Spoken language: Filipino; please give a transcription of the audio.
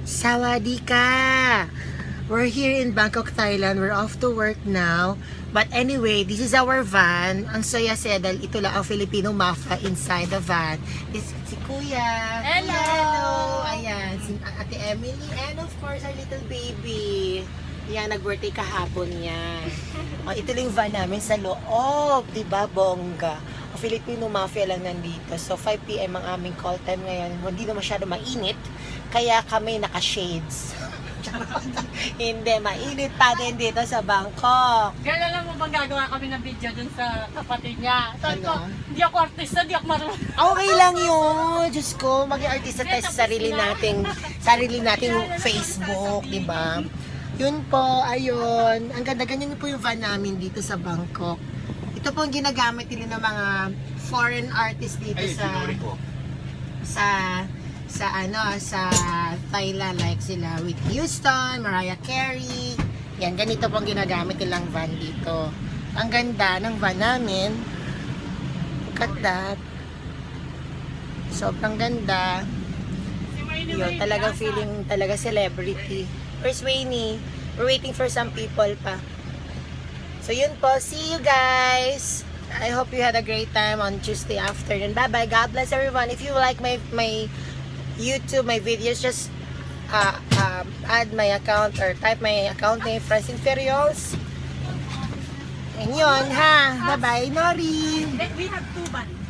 Sawadika! We're here in Bangkok, Thailand. We're off to work now. But anyway, this is our van. Ang saya-saya dahil ito lang ang Filipino mafia inside the van. Si Kuya. Hello! Hello! Ayan, si Ate Emily. And of course, our little baby. Yan, nag-birthday kahapon yan. Ito lang yung van namin sa loob. Diba, bongga? Ang Filipino mafia lang nandito. So, 5 p.m. ang aming call time ngayon. Hindi na masyado mainit. Kaya kami naka-shades. Hindi, mainit pa din dito sa Bangkok. Gano'n lang mo bang gagawa kami ng video dun sa kapatid niya? Sabi ko, Ano? hindi ako artista, di ako marunong. Okay lang yun. Diyos ko, maging artista tayo sa sarili nating Facebook, di ba? Yun po, ayun. Ang ganda, ganyan po yung van namin dito sa Bangkok. Ito po ang ginagamit nila ng mga foreign artists dito sa Thailand, like sila Whitney Houston, Mariah Carey. Yan, ganito pong ginagamit nilang van dito. Ang ganda ng van namin. Look at that. Sobrang ganda. Yun, talagang feeling talaga celebrity. Where's Wayne? We're waiting for some people pa. So yun po, see you guys. I hope you had a great time on Tuesday afternoon. Bye-bye. God bless everyone. If you like my YouTube, my videos, just add my account or type my account name, Franz Inferiors. And yun, ha? Bye-bye, Nori. We have 2 bands.